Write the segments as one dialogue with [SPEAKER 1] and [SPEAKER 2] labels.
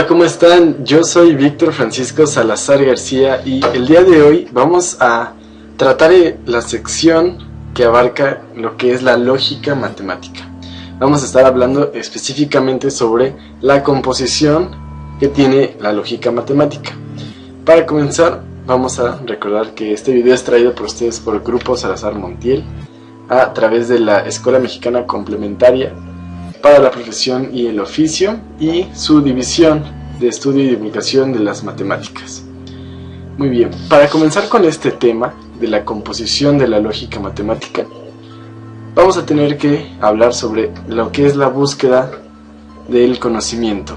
[SPEAKER 1] Hola, ¿cómo están? Yo soy Víctor Francisco Salazar García y el día de hoy vamos a tratar la sección que abarca lo que es la lógica matemática. Vamos a estar hablando específicamente sobre la composición que tiene la lógica matemática. Para comenzar, vamos a recordar que este video es traído por ustedes por el Grupo Salazar Montiel a través de la Escuela Mexicana Complementaria para la Profesión y el Oficio y su División de Estudio y Divulgación de las Matemáticas. Muy bien, para comenzar con este tema de la composición de la lógica matemática, vamos a tener que hablar sobre lo que es la búsqueda del conocimiento.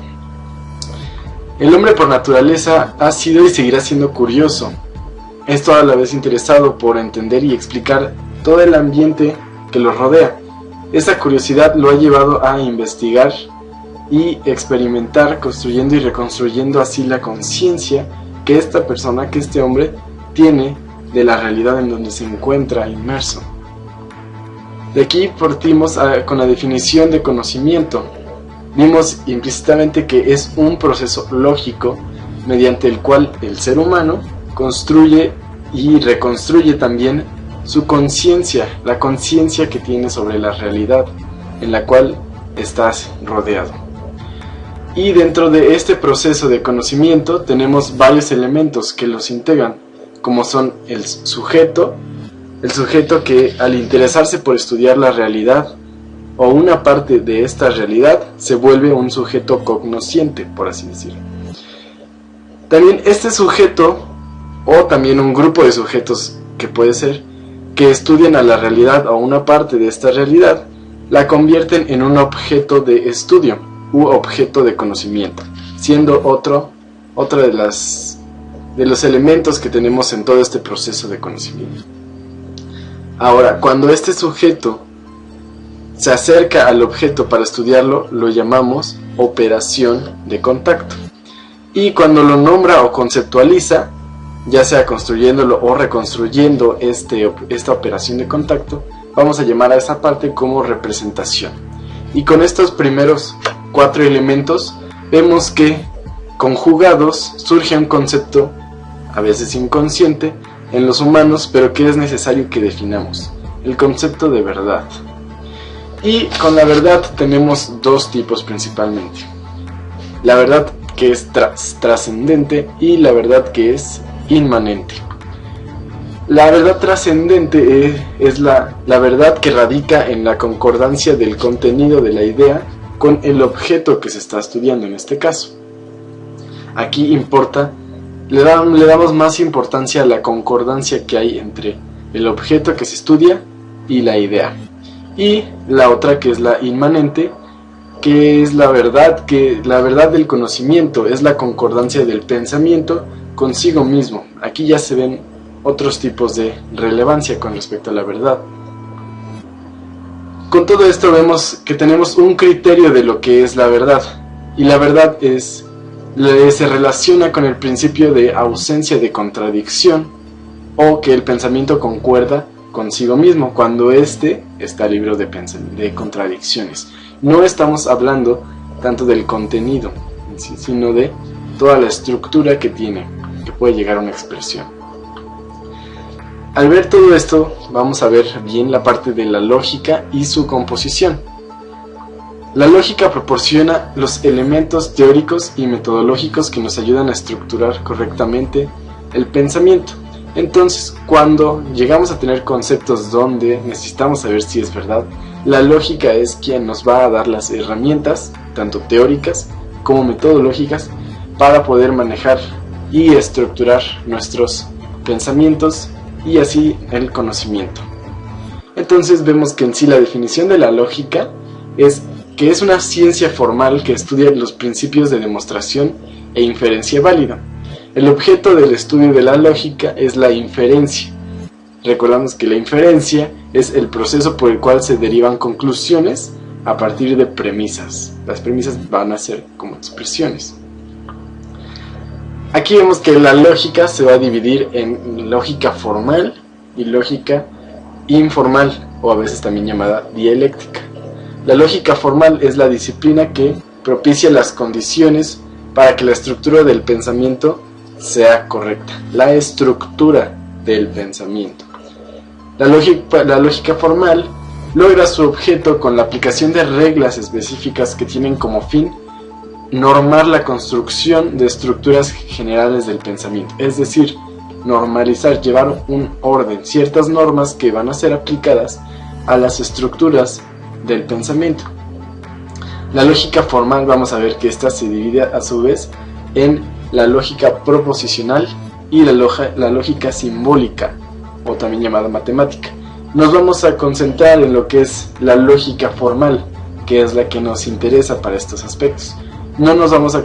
[SPEAKER 1] El hombre por naturaleza ha sido y seguirá siendo curioso, esto a la vez interesado por entender y explicar todo el ambiente que lo rodea. Esa curiosidad lo ha llevado a investigar y experimentar, construyendo y reconstruyendo así la conciencia que esta persona, que este hombre tiene de la realidad en donde se encuentra inmerso. De aquí partimos con la definición de conocimiento. Vimos implícitamente que es un proceso lógico mediante el cual el ser humano construye y reconstruye también su conciencia, la conciencia que tiene sobre la realidad en la cual estás rodeado. Y dentro de este proceso de conocimiento tenemos varios elementos que los integran, como son el sujeto que al interesarse por estudiar la realidad o una parte de esta realidad se vuelve un sujeto cognosciente, por así decirlo. También este sujeto, o también un grupo de sujetos que puede ser, que estudian a la realidad o una parte de esta realidad, la convierten en un objeto de estudio u objeto de conocimiento, siendo otro de los elementos que tenemos en todo este proceso de conocimiento. Ahora, cuando este sujeto se acerca al objeto para estudiarlo, lo llamamos operación de contacto. Y cuando lo nombra o conceptualiza, ya sea construyéndolo o reconstruyendo esta operación de contacto, vamos a llamar a esa parte como representación. Y con estos primeros 4 elementos vemos que conjugados surge un concepto a veces inconsciente en los humanos, pero que es necesario que definamos: el concepto de verdad. Y con la verdad tenemos 2 tipos principalmente: la verdad que es trascendente y la verdad que es inmanente. La verdad trascendente es la verdad que radica en la concordancia del contenido de la idea con el objeto que se está estudiando en este caso. Aquí le damos más importancia a la concordancia que hay entre el objeto que se estudia y la idea. Y la otra, que es la inmanente, que es la verdad del conocimiento, es la concordancia del pensamiento consigo mismo. Aquí ya se ven otros tipos de relevancia con respecto a la verdad. Con todo esto vemos que tenemos un criterio de lo que es la verdad, y la verdad se relaciona con el principio de ausencia de contradicción, o que el pensamiento concuerda consigo mismo cuando éste está libre de contradicciones. No estamos hablando tanto del contenido, sino de toda la estructura que tiene, que puede llegar a una expresión. Al ver todo esto, vamos a ver bien la parte de la lógica y su composición. La lógica proporciona los elementos teóricos y metodológicos que nos ayudan a estructurar correctamente el pensamiento. Entonces, cuando llegamos a tener conceptos donde necesitamos saber si es verdad, la lógica es quien nos va a dar las herramientas, tanto teóricas como metodológicas, para poder manejar y estructurar nuestros pensamientos y así el conocimiento. Entonces vemos que en sí la definición de la lógica es que es una ciencia formal que estudia los principios de demostración e inferencia válida. El objeto del estudio de la lógica es la inferencia. Recordamos que la inferencia es el proceso por el cual se derivan conclusiones a partir de premisas. Las premisas van a ser como expresiones. Aquí vemos que la lógica se va a dividir en lógica formal y lógica informal, o a veces también llamada dialéctica. La lógica formal es la disciplina que propicia las condiciones para que la estructura del pensamiento sea correcta. La estructura del pensamiento. La lógica formal logra su objeto con la aplicación de reglas específicas que tienen como fin normar la construcción de estructuras generales del pensamiento, es decir, normalizar, llevar un orden, ciertas normas que van a ser aplicadas a las estructuras del pensamiento. La lógica formal, vamos a ver que esta se divide a su vez en la lógica proposicional y la lógica simbólica, o también llamada matemática. Nos vamos a concentrar en lo que es la lógica formal, que es la que nos interesa para estos aspectos. No nos vamos a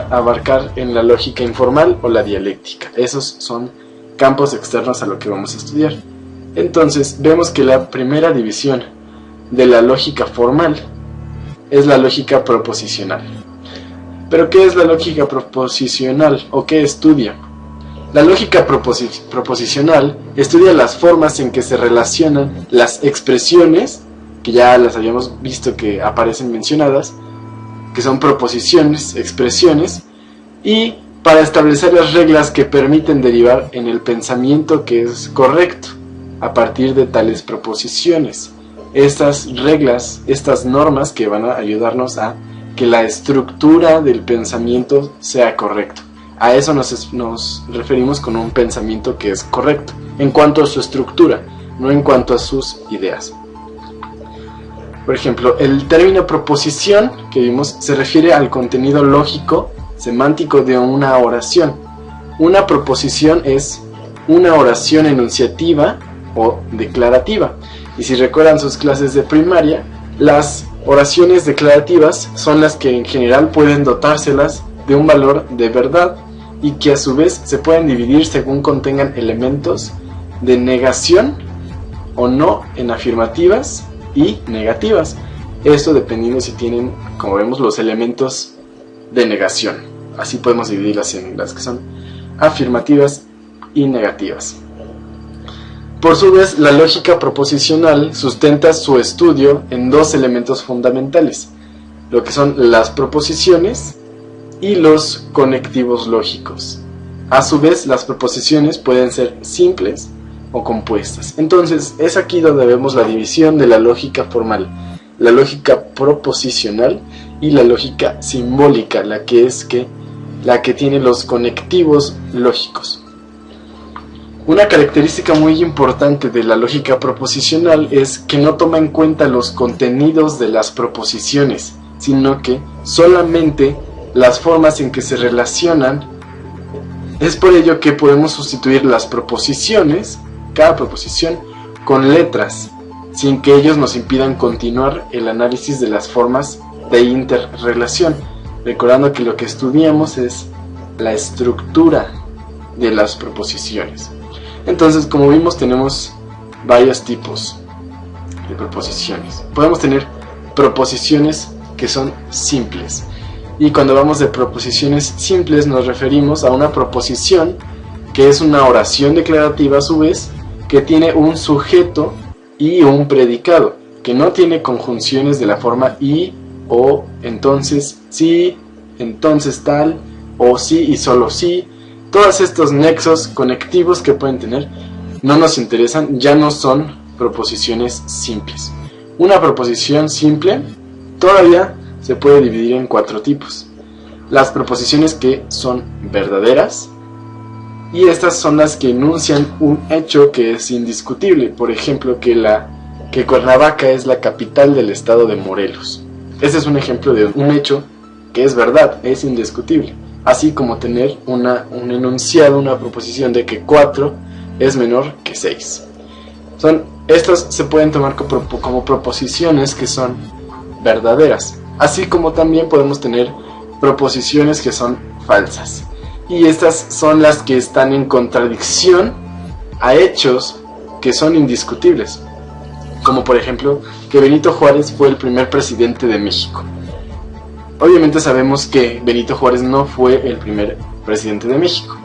[SPEAKER 1] abarcar en la lógica informal o la dialéctica. Esos son campos externos a lo que vamos a estudiar. Entonces, vemos que la primera división de la lógica formal es la lógica proposicional. ¿Pero qué es la lógica proposicional o qué estudia? La lógica proposicional estudia las formas en que se relacionan las expresiones, que ya las habíamos visto que aparecen mencionadas, que son proposiciones, expresiones, y para establecer las reglas que permiten derivar en el pensamiento que es correcto a partir de tales proposiciones. Estas reglas, estas normas que van a ayudarnos a que la estructura del pensamiento sea correcta. A eso nos referimos con un pensamiento que es correcto, en cuanto a su estructura, no en cuanto a sus ideas. Por ejemplo, el término proposición que vimos se refiere al contenido lógico, semántico de una oración. Una proposición es una oración enunciativa o declarativa. Y si recuerdan sus clases de primaria, las oraciones declarativas son las que en general pueden dotárselas de un valor de verdad y que a su vez se pueden dividir según contengan elementos de negación o no en afirmativas y negativas. Esto dependiendo si tienen, como vemos, los elementos de negación. Así podemos dividirlas en las que son afirmativas y negativas. Por su vez, la lógica proposicional sustenta su estudio en dos elementos fundamentales, lo que son las proposiciones y los conectivos lógicos. A su vez, las proposiciones pueden ser simples o compuestas. Entonces, es aquí donde vemos la división de la lógica formal, la lógica proposicional y la lógica simbólica, la que tiene los conectivos lógicos. Una característica muy importante de la lógica proposicional es que no toma en cuenta los contenidos de las proposiciones, sino que solamente las formas en que se relacionan. Es por ello que podemos sustituir las proposiciones, cada proposición, con letras, sin que ellos nos impidan continuar el análisis de las formas de interrelación, recordando que lo que estudiamos es la estructura de las proposiciones. Entonces, como vimos, tenemos varios tipos de proposiciones. Podemos tener proposiciones que son simples. Y cuando hablamos de proposiciones simples nos referimos a una proposición que es una oración declarativa a su vez, que tiene un sujeto y un predicado, que no tiene conjunciones de la forma y, o, entonces, sí, entonces tal, o sí y solo sí. Todos estos nexos conectivos que pueden tener no nos interesan, ya no son proposiciones simples. Una proposición simple todavía se puede dividir en 4 tipos. Las proposiciones que son verdaderas, y estas son las que enuncian un hecho que es indiscutible. Por ejemplo, que Cuernavaca es la capital del estado de Morelos. Ese es un ejemplo de un hecho que es verdad, es indiscutible. Así como tener un enunciado, una proposición de que 4 es menor que 6. Estos se pueden tomar como proposiciones que son verdaderas. Así como también podemos tener proposiciones que son falsas. Y estas son las que están en contradicción a hechos que son indiscutibles. Como por ejemplo, que Benito Juárez fue el primer presidente de México. Obviamente sabemos que Benito Juárez no fue el primer presidente de México.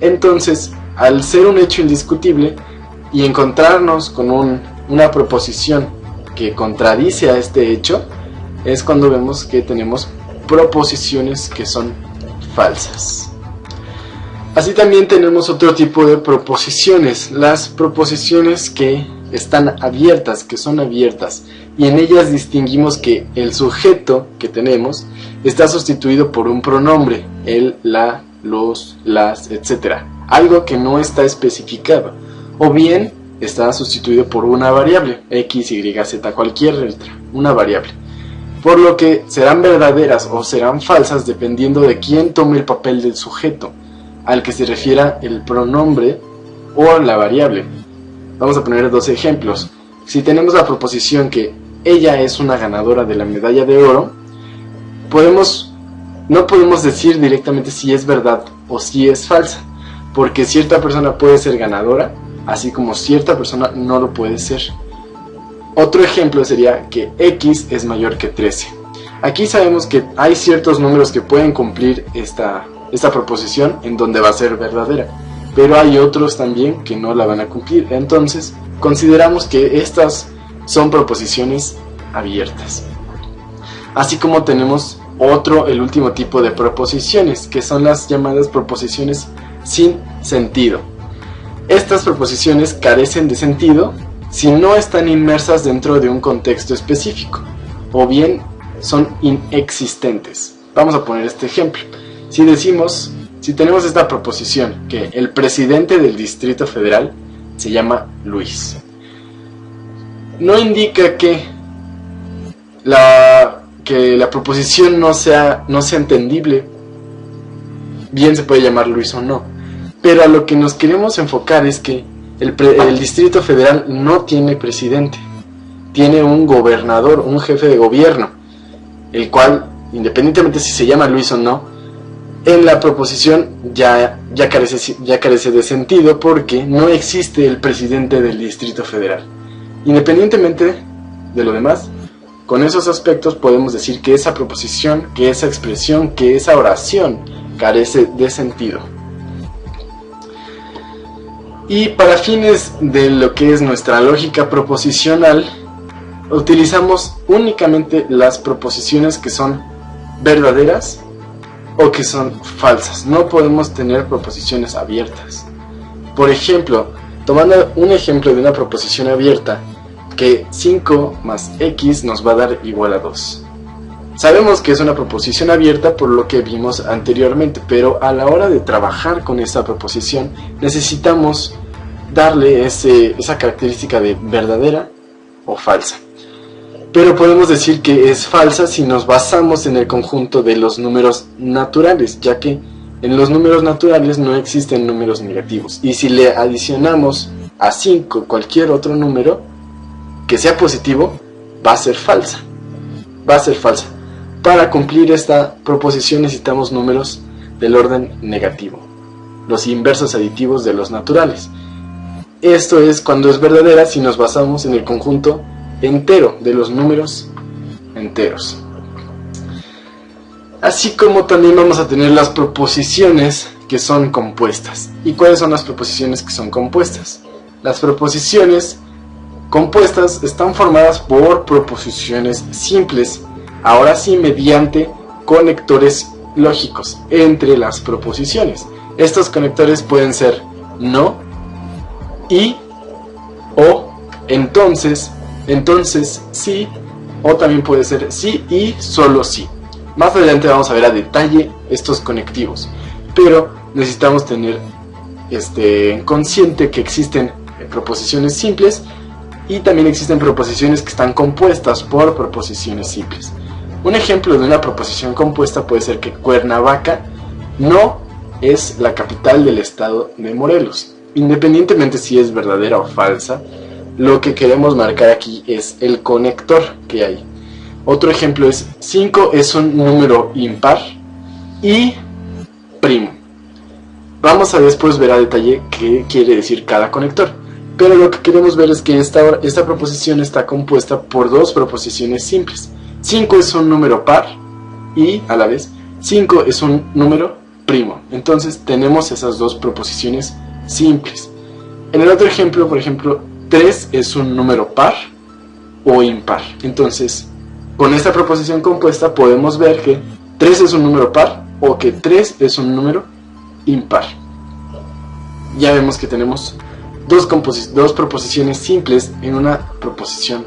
[SPEAKER 1] Entonces, al ser un hecho indiscutible y encontrarnos con una proposición que contradice a este hecho, es cuando vemos que tenemos proposiciones que son falsas. Así también tenemos otro tipo de proposiciones, las proposiciones que están abiertas, que son abiertas, y en ellas distinguimos que el sujeto que tenemos está sustituido por un pronombre, el, la, los, las, etc. Algo que no está especificado, o bien está sustituido por una variable, x, y, z, cualquier letra, una variable. Por lo que serán verdaderas o serán falsas dependiendo de quién tome el papel del sujeto, al que se refiera el pronombre o la variable. Vamos a poner dos ejemplos. Si tenemos la proposición que ella es una ganadora de la medalla de oro, no podemos decir directamente si es verdad o si es falsa, porque cierta persona puede ser ganadora, así como cierta persona no lo puede ser. Otro ejemplo sería que x es mayor que 13. Aquí sabemos que hay ciertos números que pueden cumplir esta proposición en donde va a ser verdadera, pero hay otros también que no la van a cumplir. Entonces consideramos que estas son proposiciones abiertas. Así como tenemos el último tipo de proposiciones, que son las llamadas proposiciones sin sentido. Estas proposiciones carecen de sentido si no están inmersas dentro de un contexto específico, o bien son inexistentes. Vamos a poner este ejemplo. Si tenemos esta proposición que el presidente del Distrito Federal se llama Luis, no indica que la proposición no sea entendible. Bien se puede llamar Luis o no, pero a lo que nos queremos enfocar es que el Distrito Federal no tiene presidente, tiene un gobernador, un jefe de gobierno, el cual, independientemente si se llama Luis o no, en la proposición ya carece de sentido, porque no existe el presidente del Distrito Federal. Independientemente de lo demás, con esos aspectos podemos decir que esa proposición, que esa expresión, que esa oración carece de sentido. Y para fines de lo que es nuestra lógica proposicional, utilizamos únicamente las proposiciones que son verdaderas o que son falsas. No podemos tener proposiciones abiertas. Por ejemplo, tomando un ejemplo de una proposición abierta, que 5 más x nos va a dar igual a 2. Sabemos que es una proposición abierta por lo que vimos anteriormente, pero a la hora de trabajar con esta proposición necesitamos darle esa característica de verdadera o falsa. Pero podemos decir que es falsa si nos basamos en el conjunto de los números naturales, ya que en los números naturales no existen números negativos. Y si le adicionamos a 5 cualquier otro número que sea positivo, va a ser falsa. Para cumplir esta proposición necesitamos números del orden negativo, los inversos aditivos de los naturales. Esto es cuando es verdadera si nos basamos en el conjunto entero de los números enteros. Así como también vamos a tener las proposiciones que son compuestas. ¿Y cuáles son las proposiciones que son compuestas? Las proposiciones compuestas están formadas por proposiciones simples, ahora sí mediante conectores lógicos entre las proposiciones. Estos conectores pueden ser no, y, o, entonces sí, o también puede ser sí y solo sí. Más adelante vamos a ver a detalle estos conectivos, pero necesitamos tener consciente que existen proposiciones simples y también existen proposiciones que están compuestas por proposiciones simples. Un ejemplo de una proposición compuesta puede ser que Cuernavaca no es la capital del estado de Morelos. Independientemente si es verdadera o falsa, lo que queremos marcar aquí es el conector que hay. Otro ejemplo es 5 es un número impar y primo. Vamos a después ver a detalle qué quiere decir cada conector, pero lo que queremos ver es que esta proposición está compuesta por dos proposiciones simples. 5 es un número par y a la vez 5 es un número primo. Entonces tenemos esas dos proposiciones simples. En el otro ejemplo, por ejemplo, 3 es un número par o impar. Entonces, con esta proposición compuesta podemos ver que 3 es un número par o que 3 es un número impar. Ya vemos que tenemos dos proposiciones simples en una proposición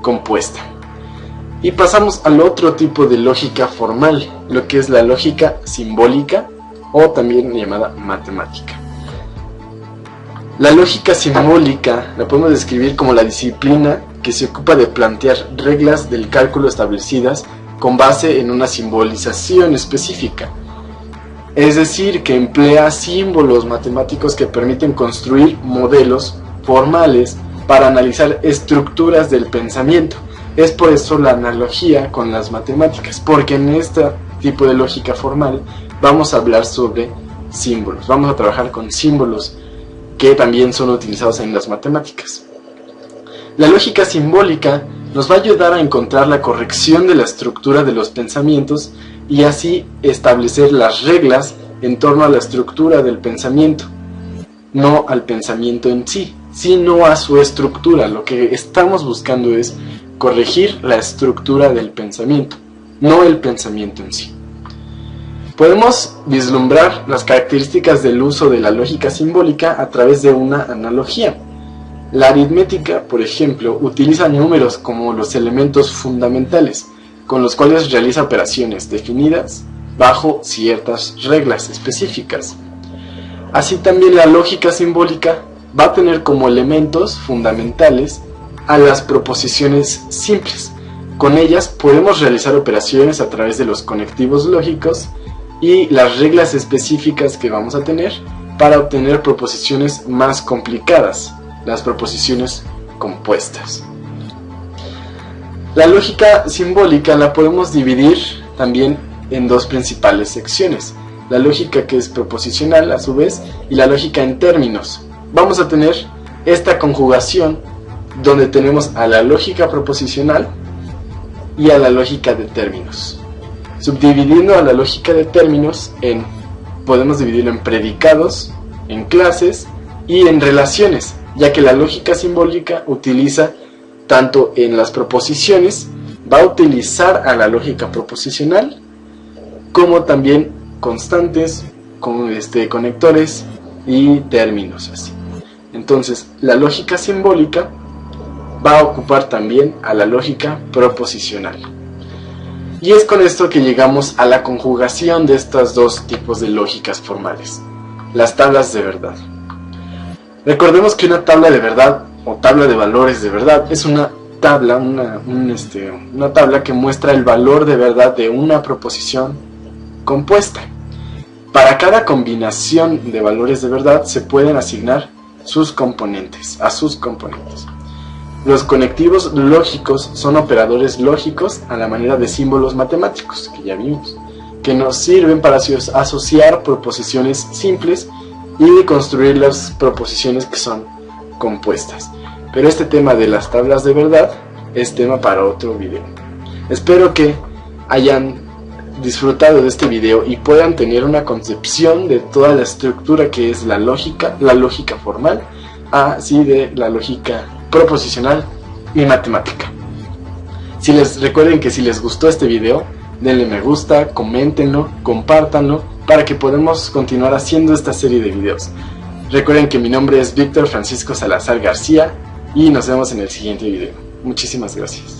[SPEAKER 1] compuesta. Y pasamos al otro tipo de lógica formal, lo que es la lógica simbólica o también llamada matemática. La lógica simbólica la podemos describir como la disciplina que se ocupa de plantear reglas del cálculo establecidas con base en una simbolización específica. Es decir, que emplea símbolos matemáticos que permiten construir modelos formales para analizar estructuras del pensamiento. Es por eso la analogía con las matemáticas, porque en este tipo de lógica formal vamos a hablar sobre símbolos, vamos a trabajar con símbolos que también son utilizados en las matemáticas. La lógica simbólica nos va a ayudar a encontrar la corrección de la estructura de los pensamientos y así establecer las reglas en torno a la estructura del pensamiento, no al pensamiento en sí, sino a su estructura. Lo que estamos buscando es corregir la estructura del pensamiento, no el pensamiento en sí. Podemos vislumbrar las características del uso de la lógica simbólica a través de una analogía. La aritmética, por ejemplo, utiliza números como los elementos fundamentales, con los cuales realiza operaciones definidas bajo ciertas reglas específicas. Así también la lógica simbólica va a tener como elementos fundamentales a las proposiciones simples. Con ellas podemos realizar operaciones a través de los conectivos lógicos y las reglas específicas que vamos a tener para obtener proposiciones más complicadas, las proposiciones compuestas. La lógica simbólica la podemos dividir también en dos principales secciones: la lógica que es proposicional a su vez y la lógica en términos. Vamos a tener esta conjugación donde tenemos a la lógica proposicional y a la lógica de términos. Subdividiendo a la lógica de términos podemos dividirlo en predicados, en clases y en relaciones, ya que la lógica simbólica utiliza tanto en las proposiciones, va a utilizar a la lógica proposicional, como también constantes, conectores y términos así. Entonces, la lógica simbólica va a ocupar también a la lógica proposicional. Y es con esto que llegamos a la conjugación de estos dos tipos de lógicas formales, las tablas de verdad. Recordemos que una tabla de verdad o tabla de valores de verdad es una tabla, una tabla que muestra el valor de verdad de una proposición compuesta. Para cada combinación de valores de verdad se pueden asignar sus componentes, a sus componentes. Los conectivos lógicos son operadores lógicos a la manera de símbolos matemáticos, que ya vimos, que nos sirven para asociar proposiciones simples y construir las proposiciones que son compuestas. Pero este tema de las tablas de verdad es tema para otro video. Espero que hayan disfrutado de este video y puedan tener una concepción de toda la estructura que es la lógica formal, así de la lógica proposicional y matemática. Recuerden que si les gustó este video, denle me gusta, coméntenlo, compártanlo para que podamos continuar haciendo esta serie de videos. Recuerden que mi nombre es Víctor Francisco Salazar García y nos vemos en el siguiente video. Muchísimas gracias.